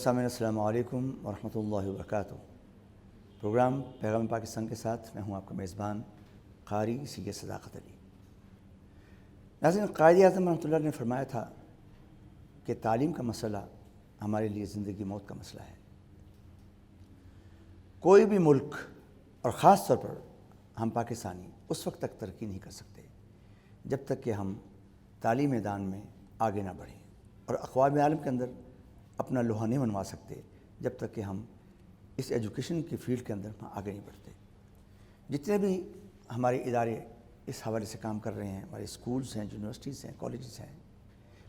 سامعین السلام علیکم ورحمۃ اللہ وبرکاتہ۔ پروگرام پیغام پاکستان کے ساتھ میں ہوں آپ کا میزبان قاری سید صداقت علی۔ ناظرین، قائد اعظم رحمۃ اللہ نے فرمایا تھا کہ تعلیم کا مسئلہ ہمارے لیے زندگی موت کا مسئلہ ہے۔ کوئی بھی ملک اور خاص طور پر ہم پاکستانی اس وقت تک ترقی نہیں کر سکتے جب تک کہ ہم تعلیم میدان میں آگے نہ بڑھیں، اور اقوام عالم کے اندر اپنا لوہا نہیں منوا سکتے جب تک کہ ہم اس ایجوکیشن کی فیلڈ کے اندر آگے نہیں بڑھتے۔ جتنے بھی ہمارے ادارے اس حوالے سے کام کر رہے ہیں، ہمارے اسکولز ہیں، یونیورسٹیز ہیں، کالجز ہیں،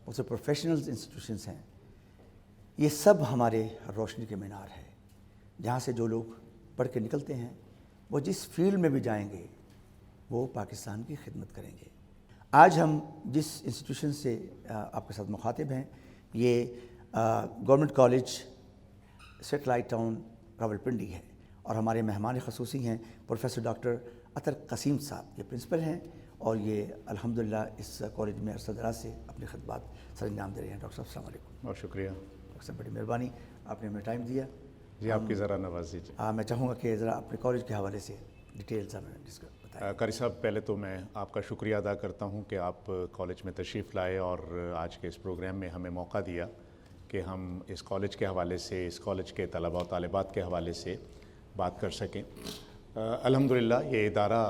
بہت سے پروفیشنلز انسٹیٹیوشنز ہیں، یہ سب ہمارے روشنی کے مینار ہے، جہاں سے جو لوگ پڑھ کے نکلتے ہیں وہ جس فیلڈ میں بھی جائیں گے وہ پاکستان کی خدمت کریں گے۔ آج ہم جس انسٹیٹیوشن سے آپ کے ساتھ مخاطب ہیں، یہ government college satellite town Rawalpindi ہے، اور ہمارے مہمان خصوصی ہیں پروفیسر ڈاکٹر اطہر قسیم صاحب، یہ پرنسپل ہیں، اور یہ الحمدللہ اس کالج میں عرصہ دراز سے اپنی خدمات سر انجام دے رہے ہیں۔ ڈاکٹر صاحب السلام علیکم۔ بہت شکریہ ڈاکٹر صاحب، بڑی مہربانی، آپ نے ہمیں ٹائم دیا۔ جی، آپ کی ذرا نواز دیجیے۔ میں چاہوں گا کہ ذرا اپنے کالج کے حوالے سے ڈیٹیلز ہمیں بتائیں۔ قاری صاحب، پہلے تو میں آپ کا شکریہ ادا کرتا ہوں کہ آپ کالج میں تشریف لائے اور آج کے اس پروگرام میں ہمیں موقع دیا کہ ہم اس کالج کے حوالے سے، اس کالج کے طلباء و طالبات کے حوالے سے بات کر سکیں۔ الحمدللہ یہ ادارہ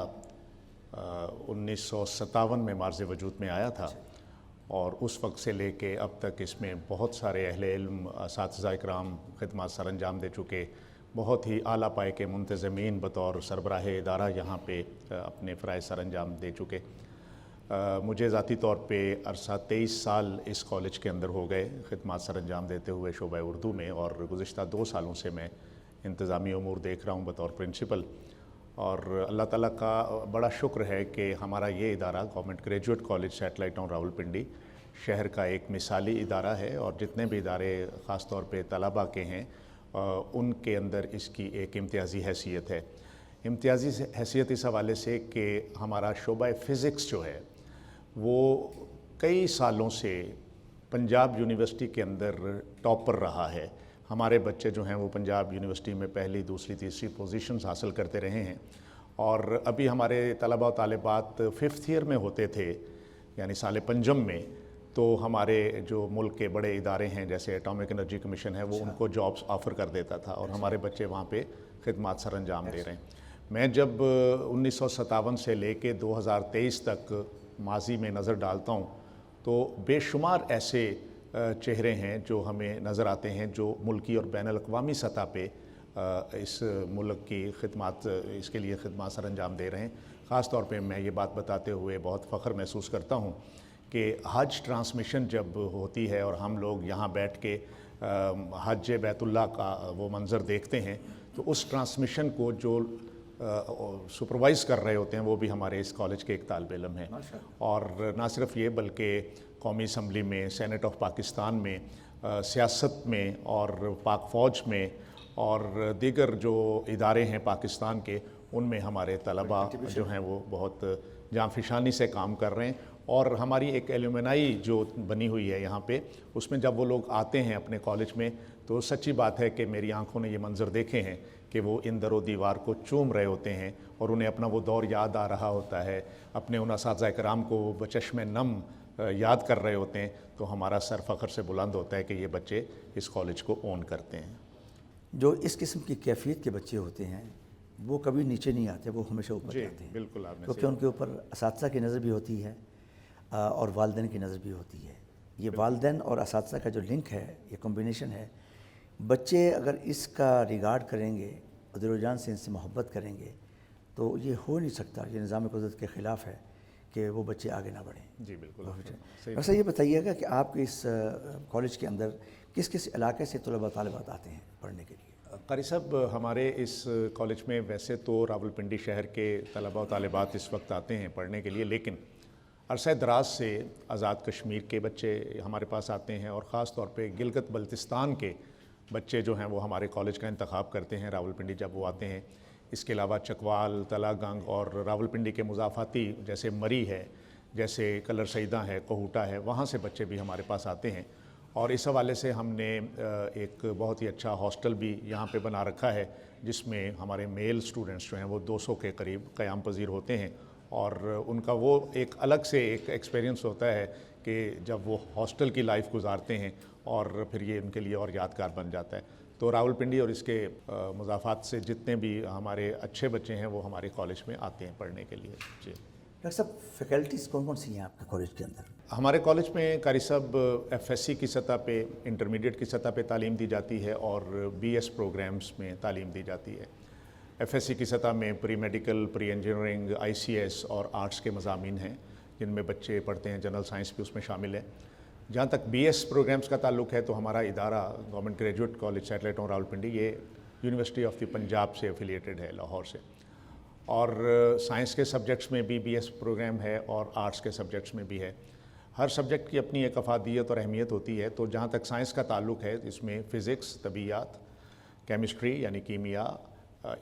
1957 میں مارز وجود میں آیا تھا، اور اس وقت سے لے کے اب تک اس میں بہت سارے اہل علم، اساتذہ اکرام خدمات سر انجام دے چکے، بہت ہی اعلیٰ پائے کے منتظمین بطور سربراہ ادارہ یہاں پہ اپنے فرائض سر انجام دے چکے۔ مجھے ذاتی طور پہ عرصہ 23 سال اس کالج کے اندر ہو گئے خدمات سر انجام دیتے ہوئے شعبہ اردو میں، اور گزشتہ 2 سالوں سے میں انتظامی امور دیکھ رہا ہوں بطور پرنسپل۔ اور اللہ تعالیٰ کا بڑا شکر ہے کہ ہمارا یہ ادارہ government graduate college satellite town Rawalpindi شہر کا ایک مثالی ادارہ ہے، اور جتنے بھی ادارے خاص طور پہ طلباء کے ہیں ان کے اندر اس کی ایک امتیازی حیثیت ہے۔ امتیازی حیثیت اس حوالے سے کہ ہمارا شعبہ فزکس جو ہے وہ کئی سالوں سے پنجاب یونیورسٹی کے اندر ٹاپر رہا ہے۔ ہمارے بچے جو ہیں وہ پنجاب یونیورسٹی میں پہلی، دوسری، تیسری پوزیشنز حاصل کرتے رہے ہیں، اور ابھی ہمارے طلباء و طالبات 5th ایئر میں ہوتے تھے، یعنی سال پنجم میں، تو ہمارے جو ملک کے بڑے ادارے ہیں جیسے ایٹامک انرجی کمیشن ہے، وہ ان کو جابس آفر کر دیتا تھا، اور ہمارے بچے وہاں پہ خدمات سر انجام دے رہے ہیں۔ میں جب 1957 سے لے کے 2023 تک ماضی میں نظر ڈالتا ہوں تو بے شمار ایسے چہرے ہیں جو ہمیں نظر آتے ہیں جو ملکی اور بین الاقوامی سطح پہ اس ملک کی خدمات، اس کے لیے خدمات سر انجام دے رہے ہیں۔ خاص طور پہ میں یہ بات بتاتے ہوئے بہت فخر محسوس کرتا ہوں کہ حج ٹرانسمیشن جب ہوتی ہے اور ہم لوگ یہاں بیٹھ کے حج بیت اللہ کا وہ منظر دیکھتے ہیں، تو اس ٹرانسمیشن کو جو سپروائز کر رہے ہوتے ہیں وہ بھی ہمارے اس کالج کے ایک طالب علم ہیں۔ اور نہ صرف یہ بلکہ قومی اسمبلی میں، سینٹ آف پاکستان میں، سیاست میں، اور پاک فوج میں، اور دیگر جو ادارے ہیں پاکستان کے، ان میں ہمارے طلباء جو ہیں وہ بہت جانفشانی سے کام کر رہے ہیں۔ اور ہماری ایک ایلومنائی جو بنی ہوئی ہے یہاں پہ، اس میں جب وہ لوگ آتے ہیں اپنے کالج میں تو سچی بات ہے کہ میری آنکھوں نے یہ منظر دیکھے ہیں کہ وہ ان در و دیوار کو چوم رہے ہوتے ہیں، اور انہیں اپنا وہ دور یاد آ رہا ہوتا ہے، اپنے ان اساتذہ کرام کو وہ بچشم نم یاد کر رہے ہوتے ہیں، تو ہمارا سر فخر سے بلند ہوتا ہے کہ یہ بچے اس کالج کو اون کرتے ہیں۔ جو اس قسم کی کیفیت کے بچے ہوتے ہیں وہ کبھی نیچے نہیں آتے، وہ ہمیشہ اوپر جاتے ہیں، بالکل، آپ نے کیونکہ ان کے اوپر اساتذہ کی نظر بھی ہوتی ہے اور والدین کی نظر بھی ہوتی ہے۔ یہ والدین اور اساتذہ کا جو لنک ہے، یہ کمبینیشن ہے، بچے اگر اس کا ریگارڈ کریں گے، دل و جان سے ان سے محبت کریں گے، تو یہ ہو نہیں سکتا، یہ نظام قدرت کے خلاف ہے کہ وہ بچے آگے نہ بڑھیں۔ جی بالکل۔ ویسے یہ بتائیے گا کہ آپ کے اس کالج کے اندر کس کس علاقے سے طلباء طالبات آتے ہیں پڑھنے کے لیے؟ قاری صاحب، ہمارے اس کالج میں ویسے تو راولپنڈی شہر کے طلباء و طالبات اس وقت آتے ہیں پڑھنے کے لیے، لیکن عرصہ دراز سے آزاد کشمیر کے بچے ہمارے پاس آتے ہیں، اور خاص طور پہ گلگت بلتستان کے بچے جو ہیں وہ ہمارے کالج کا انتخاب کرتے ہیں راولپنڈی جب وہ آتے ہیں۔ اس کے علاوہ چکوال، تلا گنگ اور راولپنڈی کے مضافاتی جیسے مری ہے، جیسے کلر سیدہ ہے، کوہوٹا ہے، وہاں سے بچے بھی ہمارے پاس آتے ہیں۔ اور اس حوالے سے ہم نے ایک بہت ہی اچھا ہاسٹل بھی یہاں پہ بنا رکھا ہے، جس میں ہمارے میل اسٹوڈنٹس جو ہیں وہ 200 کے قریب قیام پذیر ہوتے ہیں، اور ان کا وہ ایک الگ سے ایک ایکسپیرینس ہوتا ہے کہ جب وہ ہاسٹل کی لائف گزارتے ہیں، اور پھر یہ ان کے لیے اور یادگار بن جاتا ہے۔ تو راولپنڈی اور اس کے مضافات سے جتنے بھی ہمارے اچھے بچے ہیں وہ ہمارے کالج میں آتے ہیں پڑھنے کے لیے۔ جی ڈاکٹر صاحب، فیکلٹیز کون کون سی ہیں آپ کے کالج کے اندر؟ ہمارے کالج میں قاری صاحب FSc کی سطح پہ، انٹرمیڈیٹ کی سطح پہ تعلیم دی جاتی ہے، اور BS پروگرامز میں تعلیم دی جاتی ہے۔ FSc کی سطح میں pre medical, pre engineering, ICS اور آرٹس کے مضامین ہیں جن میں بچے پڑھتے ہیں، جنرل سائنس بھی اس میں شامل ہے۔ جہاں تک BS پروگرامز کا تعلق ہے تو ہمارا ادارہ government graduate college satellite town Rawalpindi, یہ یونیورسٹی آف دی پنجاب سے افیلیٹڈ ہے، لاہور سے، اور سائنس کے سبجیکٹس میں بھی BS پروگرام ہے اور آرٹس کے سبجیکٹس میں بھی ہے۔ ہر سبجیکٹ کی اپنی ایک افادیت اور اہمیت ہوتی ہے، تو جہاں تک سائنس کا تعلق ہے اس میں فزکس، طبیعیات، کیمسٹری یعنی کیمیا،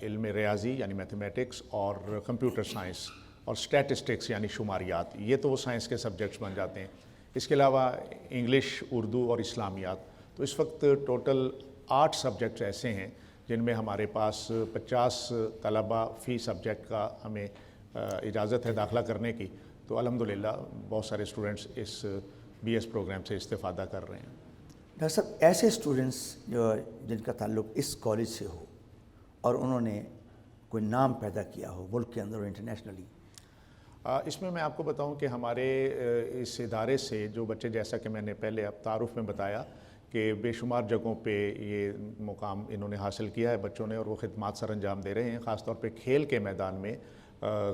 علم ریاضی یعنی میتھمیٹکس، اور کمپیوٹر سائنس، اور اسٹیٹسٹکس یعنی شماریات، یہ تو وہ سائنس کے سبجیکٹس بن جاتے ہیں۔ اس کے علاوہ انگلش، اردو اور اسلامیات، تو اس وقت ٹوٹل 8 سبجیکٹس ایسے ہیں جن میں ہمارے پاس 50 طلبہ فی سبجیکٹ کا ہمیں اجازت ہے داخلہ کرنے کی، تو الحمدللہ بہت سارے اسٹوڈنٹس اس BS پروگرام سے استفادہ کر رہے ہیں۔ ڈاکٹر صاحب، ایسے اسٹوڈنٹس جن کا تعلق اس کالج سے ہو اور انہوں نے کوئی نام پیدا کیا ہو ملک کے اندر اور انٹرنیشنلی؟ اس میں آپ کو بتاؤں کہ ہمارے اس ادارے سے جو بچے، جیسا کہ میں نے پہلے اب تعارف میں بتایا کہ بے شمار جگہوں پہ یہ مقام انہوں نے حاصل کیا ہے بچوں نے، اور وہ خدمات سر انجام دے رہے ہیں، خاص طور پہ کھیل کے میدان میں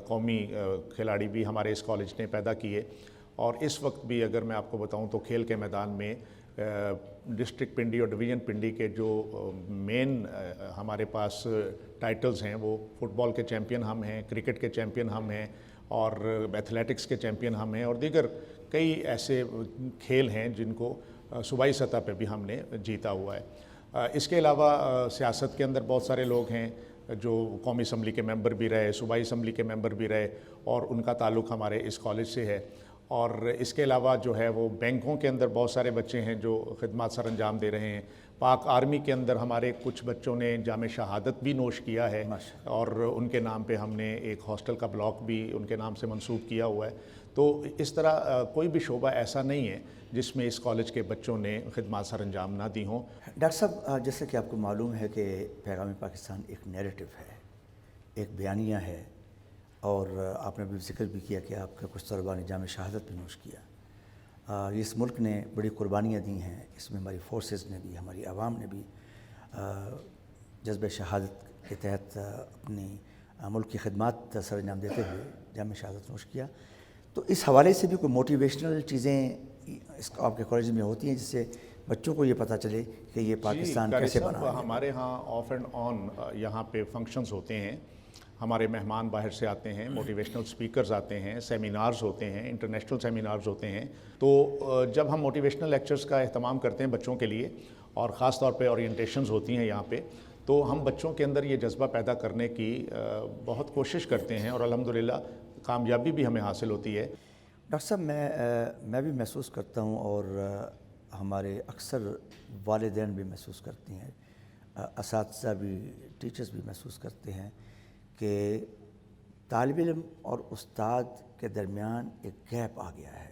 قومی کھلاڑی بھی ہمارے اس کالج نے پیدا کیے، اور اس وقت بھی اگر میں آپ کو بتاؤں تو کھیل کے میدان میں ڈسٹرکٹ پنڈی اور ڈویژن پنڈی کے جو مین ہمارے پاس ٹائٹلز ہیں، وہ فٹ بال کے چیمپئن ہم ہیں، کرکٹ کے چیمپئن ہم ہیں، اور ایتھلیٹکس کے چیمپئن ہم ہیں، اور دیگر کئی ایسے کھیل ہیں جن کو صوبائی سطح پہ بھی ہم نے جیتا ہوا ہے۔ اس کے علاوہ سیاست کے اندر بہت سارے لوگ ہیں جو قومی اسمبلی کے ممبر بھی رہے، صوبائی اسمبلی کے ممبر بھی رہے، اور ان کا تعلق ہمارے اس کالج سے ہے۔ اور اس کے علاوہ جو ہے وہ بینکوں کے اندر بہت سارے بچے ہیں جو خدمات سر انجام دے رہے ہیں۔ پاک آرمی کے اندر ہمارے کچھ بچوں نے جام شہادت بھی نوش کیا ہے، اور ان کے نام پہ ہم نے ایک ہاسٹل کا بلاک بھی ان کے نام سے منسوب کیا ہوا ہے۔ تو اس طرح کوئی بھی شعبہ ایسا نہیں ہے جس میں اس کالج کے بچوں نے خدمات سر انجام نہ دی ہوں۔ ڈاکٹر صاحب، جیسے کہ آپ کو معلوم ہے کہ پیغام پاکستان ایک نیریٹو ہے، ایک بیانیہ ہے، اور آپ نے بھی ذکر بھی کیا کہ آپ کے کچھ طلباء نے جام شہادت بھی نوش کیا۔ اس ملک نے بڑی قربانیاں دی ہیں، اس میں ہماری فورسز نے بھی، ہماری عوام نے بھی جذبہ شہادت کے تحت اپنی ملک کی خدمات سر انجام دیتے ہوئے جام شہادت نوش کیا۔ تو اس حوالے سے بھی کوئی موٹیویشنل چیزیں اس آپ کے کالج میں ہوتی ہیں جس سے بچوں کو یہ پتہ چلے کہ یہ پاکستان کیسے بنا ہے؟ ہمارے ہاں آف اینڈ آن یہاں پہ فنکشنز ہوتے ہیں، ہمارے مہمان باہر سے آتے ہیں، موٹیویشنل سپیکرز آتے ہیں، سیمینارز ہوتے ہیں، انٹرنیشنل سیمینارز ہوتے ہیں۔ تو جب ہم موٹیویشنل لیکچرز کا اہتمام کرتے ہیں بچوں کے لیے، اور خاص طور پہ اورینٹیشنز ہوتی ہیں یہاں پہ، تو ہم بچوں کے اندر یہ جذبہ پیدا کرنے کی بہت کوشش کرتے ہیں، اور الحمدللہ کامیابی بھی ہمیں حاصل ہوتی ہے۔ ڈاکٹر صاحب، میں بھی محسوس کرتا ہوں، اور ہمارے اکثر والدین بھی محسوس کرتے ہیں، اساتذہ بھی، ٹیچرز بھی محسوس کرتے ہیں کہ طالب علم اور استاد کے درمیان ایک گیپ آ گیا ہے،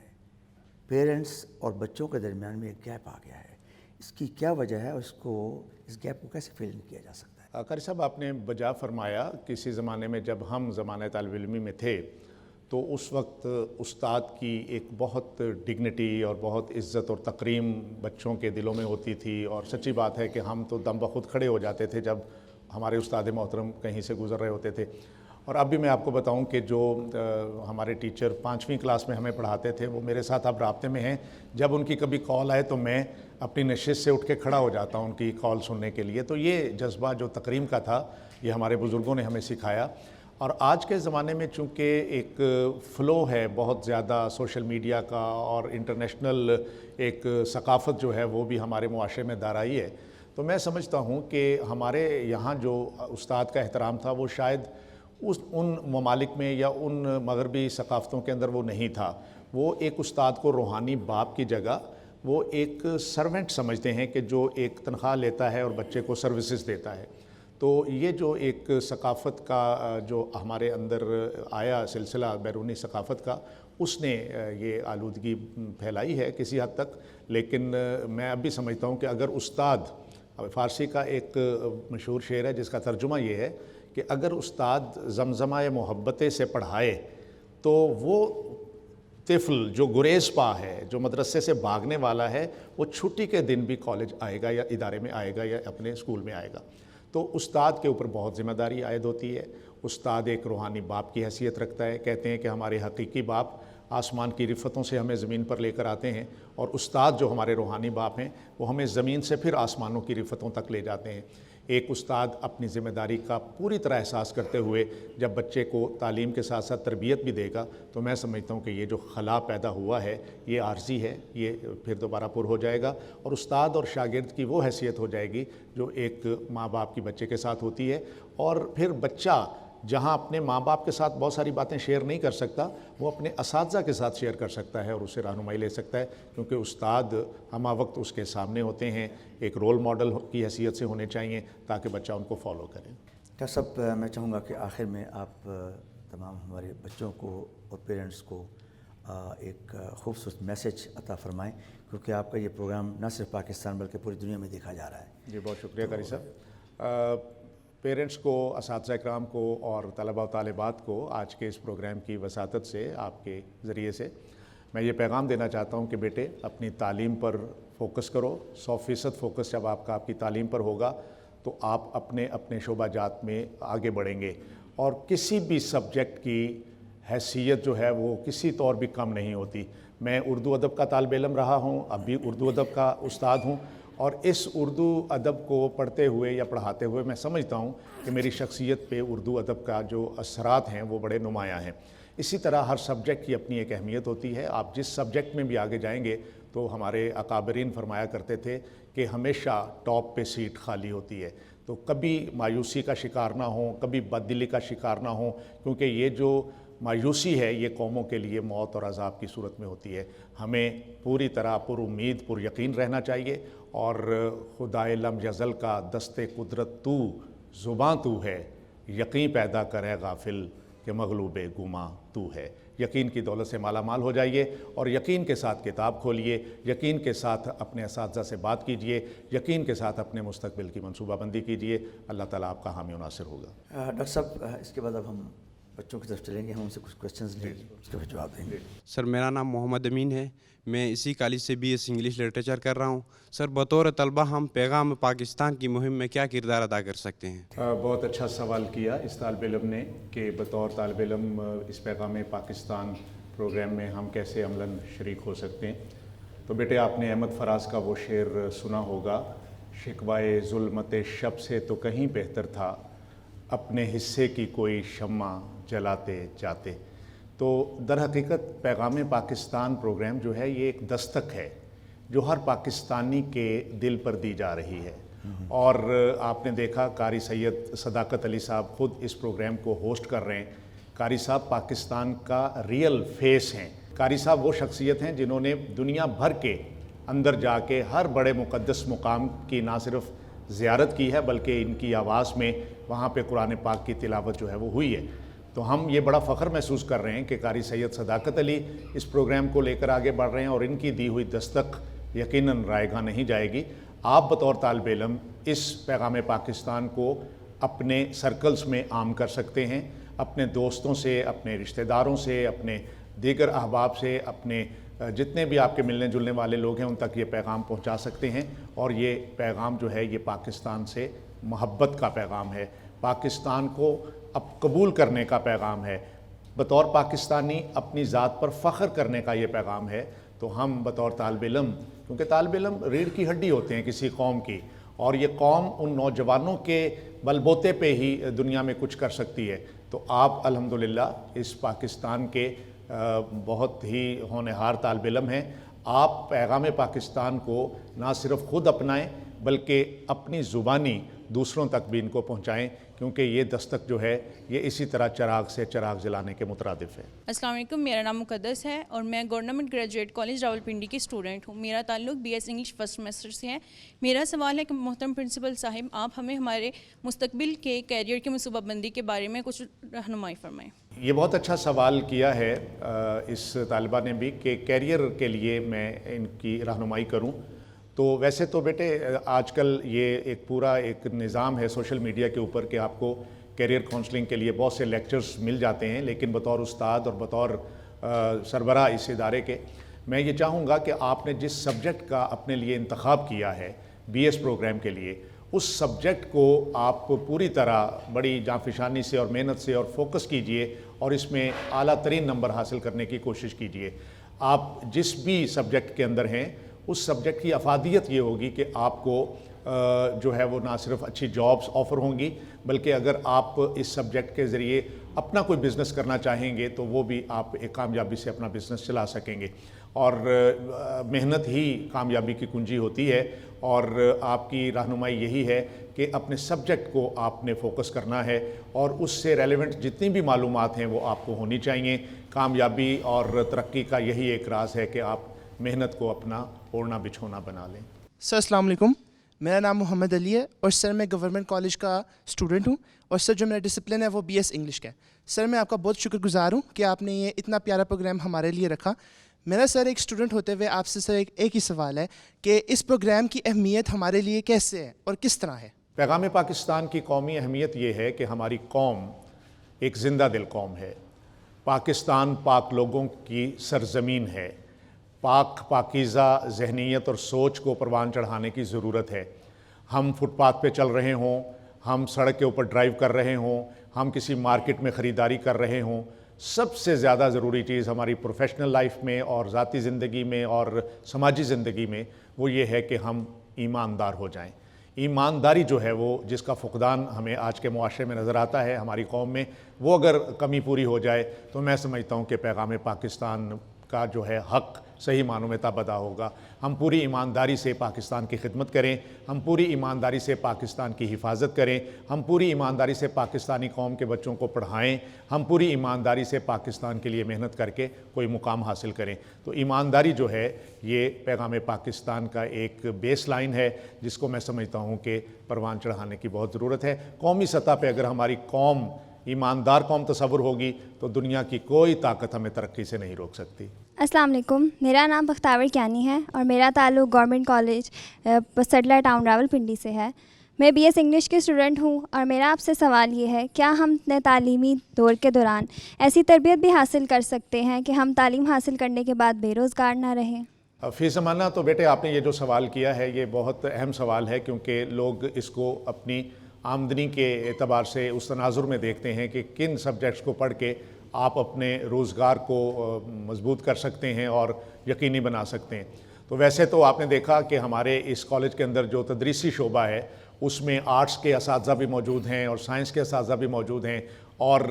پیرنٹس اور بچوں کے درمیان میں ایک گیپ آ گیا ہے۔ اس کی کیا وجہ ہے، اور اس گیپ کو کیسے فل کیا جا سکتا ہے؟ قاری صاحب، آپ نے بجا فرمایا، کسی زمانے میں جب ہم زمانہ طالب علمی میں تھے تو اس وقت استاد کی ایک بہت ڈگنیٹی اور بہت عزت اور تکریم بچوں کے دلوں میں ہوتی تھی، اور سچی بات ہے کہ ہم تو دم بخود کھڑے ہو جاتے تھے جب ہمارے استاد محترم کہیں سے گزر رہے ہوتے تھے۔ اور اب بھی میں آپ کو بتاؤں کہ جو ہمارے ٹیچر 5ویں کلاس میں ہمیں پڑھاتے تھے وہ میرے ساتھ اب رابطے میں ہیں۔ جب ان کی کبھی کال آئے تو میں اپنی نشست سے اٹھ کے کھڑا ہو جاتا ہوں ان کی کال سننے کے لیے۔ تو یہ جذبہ جو تکریم کا تھا یہ ہمارے بزرگوں نے ہمیں سکھایا۔ اور آج کے زمانے میں چونکہ ایک فلو ہے بہت زیادہ سوشل میڈیا کا، اور انٹرنیشنل ایک ثقافت جو ہے وہ بھی ہمارے معاشرے میں دارائی ہے، تو میں سمجھتا ہوں کہ ہمارے یہاں جو استاد کا احترام تھا وہ شاید ان ممالک میں یا ان مغربی ثقافتوں کے اندر وہ نہیں تھا۔ وہ ایک استاد کو روحانی باپ کی جگہ وہ ایک سرونٹ سمجھتے ہیں کہ جو ایک تنخواہ لیتا ہے اور بچے کو سروسز دیتا ہے. تو یہ جو ایک ثقافت کا جو ہمارے اندر آیا سلسلہ بیرونی ثقافت کا، اس نے یہ آلودگی پھیلائی ہے کسی حد تک. لیکن میں اب بھی سمجھتا ہوں کہ اگر استاد، فارسی کا ایک مشہور شعر ہے جس کا ترجمہ یہ ہے کہ اگر استاد زمزمہ محبت سے پڑھائے تو وہ طفل جو گریز پا ہے، جو مدرسے سے بھاگنے والا ہے، وہ چھٹی کے دن بھی کالج آئے گا یا ادارے میں آئے گا یا اپنے اسکول میں آئے گا. تو استاد کے اوپر بہت ذمہ داری عائد ہوتی ہے. استاد ایک روحانی باپ کی حیثیت رکھتا ہے. کہتے ہیں کہ ہمارے حقیقی باپ آسمان کی رفتوں سے ہمیں زمین پر لے کر آتے ہیں، اور استاد جو ہمارے روحانی باپ ہیں وہ ہمیں زمین سے پھر آسمانوں کی رفتوں تک لے جاتے ہیں. ایک استاد اپنی ذمہ داری کا پوری طرح احساس کرتے ہوئے جب بچے کو تعلیم کے ساتھ ساتھ تربیت بھی دے گا تو میں سمجھتا ہوں کہ یہ جو خلا پیدا ہوا ہے یہ عارضی ہے، یہ پھر دوبارہ پر ہو جائے گا، اور استاد اور شاگرد کی وہ حیثیت ہو جائے گی جو ایک ماں باپ کی بچے کے ساتھ ہوتی ہے. اور پھر بچہ جہاں اپنے ماں باپ کے ساتھ بہت ساری باتیں شیئر نہیں کر سکتا، وہ اپنے اساتذہ کے ساتھ شیئر کر سکتا ہے اور اسے رہنمائی لے سکتا ہے، کیونکہ استاد ہمہ وقت اس کے سامنے ہوتے ہیں، ایک رول ماڈل کی حیثیت سے ہونے چاہیے تاکہ بچہ ان کو فالو کرے. ڈاکٹر صاحب، میں چاہوں گا کہ آخر میں آپ تمام ہمارے بچوں کو اور پیرنٹس کو ایک خوبصورت میسج عطا فرمائیں، کیونکہ آپ کا یہ پروگرام نہ صرف پاکستان بلکہ پوری دنیا میں دیکھا جا رہا ہے. جی بہت شکریہ قاری صاحب. پیرنٹس کو، اساتذہ اکرام کو اور طلباء و طالبات کو آج کے اس پروگرام کی وساطت سے، آپ کے ذریعے سے میں یہ پیغام دینا چاہتا ہوں کہ بیٹے اپنی تعلیم پر فوکس کرو. 100% فوکس جب آپ کی تعلیم پر ہوگا تو آپ اپنے اپنے شعبہ جات میں آگے بڑھیں گے، اور کسی بھی سبجیکٹ کی حیثیت جو ہے وہ کسی طور بھی کم نہیں ہوتی. میں اردو ادب کا طالب علم رہا ہوں، اب بھی اردو ادب کا استاد ہوں، اور اس اردو ادب کو پڑھتے ہوئے یا پڑھاتے ہوئے میں سمجھتا ہوں کہ میری شخصیت پہ اردو ادب کا جو اثرات ہیں وہ بڑے نمایاں ہیں. اسی طرح ہر سبجیکٹ کی اپنی ایک اہمیت ہوتی ہے. آپ جس سبجیکٹ میں بھی آگے جائیں گے تو ہمارے اکابرین فرمایا کرتے تھے کہ ہمیشہ ٹاپ پہ سیٹ خالی ہوتی ہے. تو کبھی مایوسی کا شکار نہ ہوں، کبھی بددلی کا شکار نہ ہوں، کیونکہ یہ جو مایوسی ہے یہ قوموں کے لیے موت اور عذاب کی صورت میں ہوتی ہے. ہمیں پوری طرح پر امید پر یقین رہنا چاہیے، اور خدائے لم یزل کا دست قدرت تو، زباں تو ہے، یقین پیدا کرے غافل کہ مغلوب گماں تو ہے. یقین کی دولت سے مالا مال ہو جائیے، اور یقین کے ساتھ کتاب کھولیے، یقین کے ساتھ اپنے اساتذہ سے بات کیجیے، یقین کے ساتھ اپنے مستقبل کی منصوبہ بندی کیجیے. اللہ تعالیٰ آپ کا حامی و ناصر ہوگا. ڈاکٹر صاحب، اس کے بعد اب ہم بچوں کی طرف چلیں گے، ہم ان سے کچھ کوشچنز لیں گے، اس کے جواب دیں گے. سر میرا نام محمد امین ہے، میں اسی کالج سے BS انگلش لٹریچر کر رہا ہوں. سر بطور طلبہ ہم پیغام پاکستان کی مہم میں کیا کردار ادا کر سکتے ہیں؟ بہت اچھا سوال کیا اس طالب علم نے کہ بطور طالب علم اس پیغام پاکستان پروگرام میں ہم کیسے عملاً شریک ہو سکتے ہیں. تو بیٹے آپ نے احمد فراز کا وہ شعر سنا ہوگا، شکوائے ظلمت شب سے تو کہیں بہتر تھا، اپنے حصے کی کوئی شمع جلاتے جاتے. تو در حقیقت پیغام پاکستان پروگرام جو ہے یہ ایک دستک ہے جو ہر پاکستانی کے دل پر دی جا رہی ہے. اور آپ نے دیکھا قاری سید صداقت علی صاحب خود اس پروگرام کو ہوسٹ کر رہے ہیں. قاری صاحب پاکستان کا ریئل فیس ہیں. قاری صاحب وہ شخصیت ہیں جنہوں نے دنیا بھر کے اندر جا کے ہر بڑے مقدس مقام کی نہ صرف زیارت کی ہے بلکہ ان کی آواز میں وہاں پہ قرآن پاک کی تلاوت جو ہے وہ ہوئی ہے. تو ہم یہ بڑا فخر محسوس کر رہے ہیں کہ قاری سید صداقت علی اس پروگرام کو لے کر آگے بڑھ رہے ہیں، اور ان کی دی ہوئی دستک یقیناً رائے گاہ نہیں جائے گی. آپ بطور طالب علم اس پیغام پاکستان کو اپنے سرکلز میں عام کر سکتے ہیں، اپنے دوستوں سے، اپنے رشتہ داروں سے، اپنے دیگر احباب سے، اپنے جتنے بھی آپ کے ملنے جلنے والے لوگ ہیں ان تک یہ پیغام پہنچا سکتے ہیں. اور یہ پیغام جو ہے یہ پاکستان سے محبت کا پیغام ہے، پاکستان کو اب قبول کرنے کا پیغام ہے، بطور پاکستانی اپنی ذات پر فخر کرنے کا یہ پیغام ہے. تو ہم بطور طالب علم، کیونکہ طالب علم ریڑھ کی ہڈی ہوتے ہیں کسی قوم کی، اور یہ قوم ان نوجوانوں کے بل بوتے پہ ہی دنیا میں کچھ کر سکتی ہے. تو آپ الحمدللہ اس پاکستان کے بہت ہی ہونہار طالب علم ہیں. آپ پیغام پاکستان کو نہ صرف خود اپنائیں بلکہ اپنی زبانی دوسروں تک بھی ان کو پہنچائیں، کیونکہ یہ دستک جو ہے یہ اسی طرح چراغ سے چراغ جلانے کے مترادف ہے۔ السلام علیکم، میرا نام مقدس ہے اور میں گورنمنٹ گریجویٹ کالج راولپنڈی کی اسٹوڈنٹ ہوں۔ میرا تعلق B S English first semester سے ہے۔ میرا سوال ہے کہ محترم پرنسپل صاحب، آپ ہمیں ہمارے مستقبل کے کیریئر کی منصوبہ بندی کے بارے میں کچھ رہنمائی فرمائیں۔ یہ بہت اچھا سوال کیا ہے اس طالبہ نے بھی کہ کیریئر کے لیے میں ان کی رہنمائی کروں۔ تو ویسے تو بیٹے آج کل یہ ایک پورا ایک نظام ہے سوشل میڈیا کے اوپر کہ آپ کو کیریئر کاؤنسلنگ کے لیے بہت سے لیکچرز مل جاتے ہیں، لیکن بطور استاد اور بطور سربراہ اس ادارے کے میں یہ چاہوں گا کہ آپ نے جس سبجیکٹ کا اپنے لیے انتخاب کیا ہے بی ایس پروگرام کے لیے، اس سبجیکٹ کو آپ پوری طرح بڑی جانفشانی سے اور محنت سے اور فوکس کیجئے اور اس میں اعلیٰ ترین نمبر حاصل کرنے کی کوشش کیجئے۔ آپ جس بھی سبجیکٹ کے اندر ہیں اس سبجیکٹ کی افادیت یہ ہوگی کہ آپ کو جو ہے وہ نہ صرف اچھی جابس آفر ہوں گی، بلکہ اگر آپ اس سبجیکٹ کے ذریعے اپنا کوئی بزنس کرنا چاہیں گے تو وہ بھی آپ ایک کامیابی سے اپنا بزنس چلا سکیں گے۔ اور محنت ہی کامیابی کی کنجی ہوتی ہے، اور آپ کی رہنمائی یہی ہے کہ اپنے سبجیکٹ کو آپ نے فوکس کرنا ہے اور اس سے ریلیونٹ جتنی بھی معلومات ہیں وہ آپ کو ہونی چاہیے۔ کامیابی اور ترقی کا یہی ایک راز ہے کہ آپ محنت کو اپنا اوڑھنا بچھونا بنا لیں۔ سر السلام علیکم، میرا نام محمد علی ہے اور سر میں گورنمنٹ کالج کا اسٹوڈنٹ ہوں، اور سر جو میرا ڈسپلن ہے وہ بی ایس انگلش کا ہے۔ سر میں آپ کا بہت شکر گزار ہوں کہ آپ نے یہ اتنا پیارا پروگرام ہمارے لیے رکھا۔ میرا سر ایک اسٹوڈنٹ ہوتے ہوئے آپ سے سر ایک ہی سوال ہے کہ اس پروگرام کی اہمیت ہمارے لیے کیسے ہے اور کس طرح ہے؟ پیغام پاکستان کی قومی اہمیت یہ ہے کہ ہماری قوم ایک زندہ دل قوم ہے۔ پاکستان پاک لوگوں کی سرزمین ہے۔ پاکیزہ ذہنیت اور سوچ کو پروان چڑھانے کی ضرورت ہے۔ ہم فٹ پاتھ پہ چل رہے ہوں، ہم سڑک کے اوپر ڈرائیو کر رہے ہوں، ہم کسی مارکیٹ میں خریداری کر رہے ہوں، سب سے زیادہ ضروری چیز ہماری پروفیشنل لائف میں اور ذاتی زندگی میں اور سماجی زندگی میں وہ یہ ہے کہ ہم ایماندار ہو جائیں۔ ایمانداری جو ہے وہ جس کا فقدان ہمیں آج کے معاشرے میں نظر آتا ہے ہماری قوم میں، وہ اگر کمی پوری ہو جائے تو میں سمجھتا ہوں کہ پیغام پاکستان کا جو ہے حق صحیح معنوں میں تب ادا ہوگا۔ ہم پوری ایمانداری سے پاکستان کی خدمت کریں، ہم پوری ایمانداری سے پاکستان کی حفاظت کریں، ہم پوری ایمانداری سے پاکستانی قوم کے بچوں کو پڑھائیں، ہم پوری ایمانداری سے پاکستان کے لیے محنت کر کے کوئی مقام حاصل کریں۔ تو ایمانداری جو ہے یہ پیغام پاکستان کا ایک بیس لائن ہے جس کو میں سمجھتا ہوں کہ پروان چڑھانے کی بہت ضرورت ہے۔ قومی سطح پہ اگر ہماری قوم ایماندار قوم تصور ہوگی تو دنیا کی کوئی طاقت ہمیں ترقی سے نہیں روک سکتی۔ السلام علیکم، میرا نام بختاور کیانی ہے اور میرا تعلق government college settler town Rawalpindi سے ہے۔ میں بی ایس انگلش کی اسٹوڈنٹ ہوں اور میرا آپ سے سوال یہ ہے، کیا ہم اپنے تعلیمی دور کے دوران ایسی تربیت بھی حاصل کر سکتے ہیں کہ ہم تعلیم حاصل کرنے کے بعد بے روزگار نہ رہیں؟ فی زمانہ تو بیٹے آپ نے یہ جو سوال کیا ہے یہ بہت اہم سوال ہے، کیونکہ لوگ اس کو اپنی آمدنی کے اعتبار سے اس تناظر میں دیکھتے ہیں کہ کن سبجیکٹس کو پڑھ کے آپ اپنے روزگار کو مضبوط کر سکتے ہیں اور یقینی بنا سکتے ہیں۔ تو ویسے تو آپ نے دیکھا کہ ہمارے اس کالج کے اندر جو تدریسی شعبہ ہے اس میں آرٹس کے اساتذہ بھی موجود ہیں اور سائنس کے اساتذہ بھی موجود ہیں، اور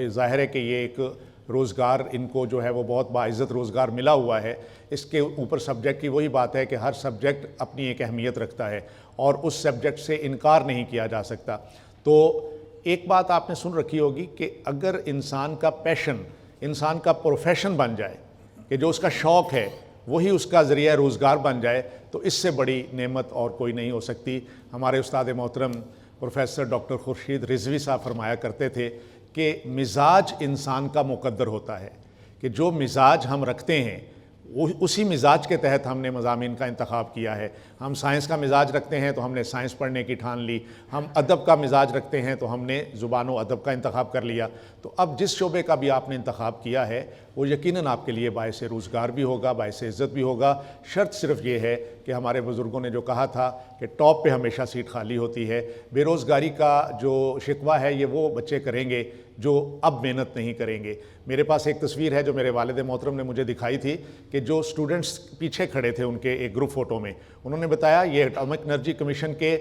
ظاہر ہے کہ یہ ایک روزگار ان کو جو ہے وہ بہت باعزت روزگار ملا ہوا ہے۔ اس کے اوپر سبجیکٹ کی وہی بات ہے کہ ہر سبجیکٹ اپنی ایک اہمیت رکھتا ہے اور اس سبجیکٹ سے انکار نہیں کیا جا سکتا۔ تو ایک بات آپ نے سن رکھی ہوگی کہ اگر انسان کا پیشن، انسان کا پروفیشن بن جائے، کہ جو اس کا شوق ہے وہی اس کا ذریعہ روزگار بن جائے، تو اس سے بڑی نعمت اور کوئی نہیں ہو سکتی۔ ہمارے استاد محترم پروفیسر ڈاکٹر خورشید رضوی صاحب فرمایا کرتے تھے کہ مزاج انسان کا مقدر ہوتا ہے، کہ جو مزاج ہم رکھتے ہیں اسی مزاج کے تحت ہم نے مضامین کا انتخاب کیا ہے۔ ہم سائنس کا مزاج رکھتے ہیں تو ہم نے سائنس پڑھنے کی ٹھان لی، ہم ادب کا مزاج رکھتے ہیں تو ہم نے زبان و ادب کا انتخاب کر لیا۔ تو اب جس شعبے کا بھی آپ نے انتخاب کیا ہے وہ یقیناً آپ کے لیے باعث روزگار بھی ہوگا، باعث عزت بھی ہوگا۔ شرط صرف یہ ہے کہ ہمارے بزرگوں نے جو کہا تھا کہ ٹاپ پہ ہمیشہ سیٹ خالی ہوتی ہے۔ بے روزگاری کا جو شکوہ ہے یہ وہ بچے کریں گے جو اب محنت نہیں کریں گے۔ میرے پاس ایک تصویر ہے جو میرے والد محترم نے مجھے دکھائی تھی کہ جو اسٹوڈنٹس پیچھے کھڑے تھے ان کے ایک گروپ فوٹو میں، انہوں نے بتایا یہ اٹامک انرجی کمیشن کے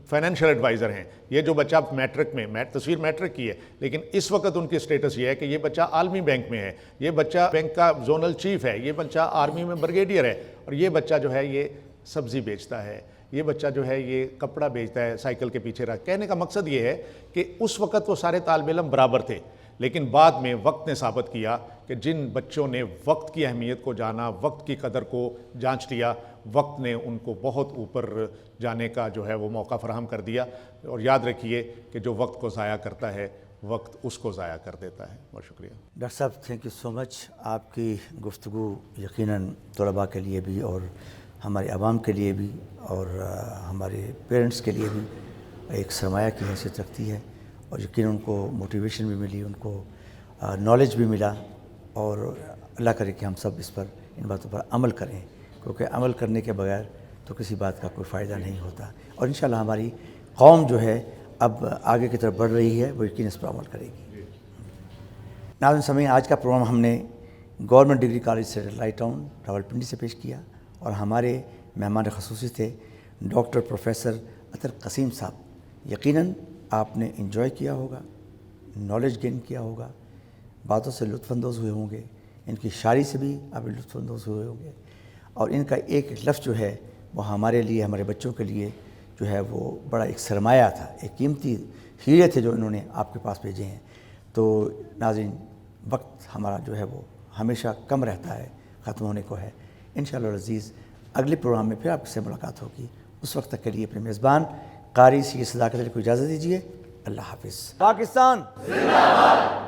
فائنینشیل ایڈوائزر ہیں۔ یہ جو بچہ میٹرک میں، تصویر میٹرک کی ہے، لیکن اس وقت ان کی سٹیٹس یہ ہے کہ یہ بچہ عالمی بینک میں ہے، یہ بچہ بینک کا زونل چیف ہے، یہ بچہ آرمی میں بریگیڈیئر ہے، اور یہ بچہ جو ہے یہ سبزی بیچتا ہے، یہ بچہ جو ہے یہ کپڑا بیچتا ہے سائیکل کے پیچھے رکھ. کہنے کا مقصد یہ ہے کہ اس وقت وہ سارے طالب علم برابر تھے، لیکن بعد میں وقت نے ثابت کیا کہ جن بچوں نے وقت کی اہمیت کو جانا، وقت کی قدر کو جانچ لیا، وقت نے ان کو بہت اوپر جانے کا جو ہے وہ موقع فراہم کر دیا. اور یاد رکھیے کہ جو وقت کو ضائع کرتا ہے وقت اس کو ضائع کر دیتا ہے. بہت شکریہ ڈاکٹر صاحب، تھینک یو سو مچ. آپ کی گفتگو یقیناً طلباء کے لیے بھی اور ہمارے عوام کے لیے بھی اور ہمارے پیرنٹس کے لیے بھی ایک سرمایہ کی حیثیت رکھتی ہے، اور یقیناً ان کو موٹیویشن بھی ملی، ان کو نالج بھی ملا، اور اللہ کرے کہ ہم سب اس پر ان باتوں پر عمل کریں، کیونکہ عمل کرنے کے بغیر تو کسی بات کا کوئی فائدہ نہیں ہوتا. اور انشاءاللہ ہماری قوم جو ہے اب آگے کی طرف بڑھ رہی ہے، وہ یقیناً اس پر عمل کرے گی. ناظرین سامعین، آج کا پروگرام ہم نے government degree college satellite town Rawalpindi سے پیش کیا، اور ہمارے مہمان خصوصی تھے ڈاکٹر پروفیسر اطہر قسیم صاحب. یقیناً آپ نے انجوائے کیا ہوگا، نالج گین کیا ہوگا، باتوں سے لطف اندوز ہوئے ہوں گے، ان کی شاعری سے بھی آپ لطف اندوز ہوئے ہوں گے، اور ان کا ایک لفظ جو ہے وہ ہمارے لیے، ہمارے بچوں کے لیے جو ہے وہ بڑا ایک سرمایہ تھا، ایک قیمتی ہیرے تھے جو انہوں نے آپ کے پاس بھیجے ہیں. تو ناظرین، وقت ہمارا جو ہے وہ ہمیشہ کم رہتا ہے، ختم ہونے کو ہے. انشاءاللہ العزیز اگلے پروگرام میں پھر آپ سے ملاقات ہوگی. اس وقت تک کے لیے اپنے میزبان قاری سی صداقت علی کو اجازت دیجیے. اللہ حافظ. پاکستان زندہ باد.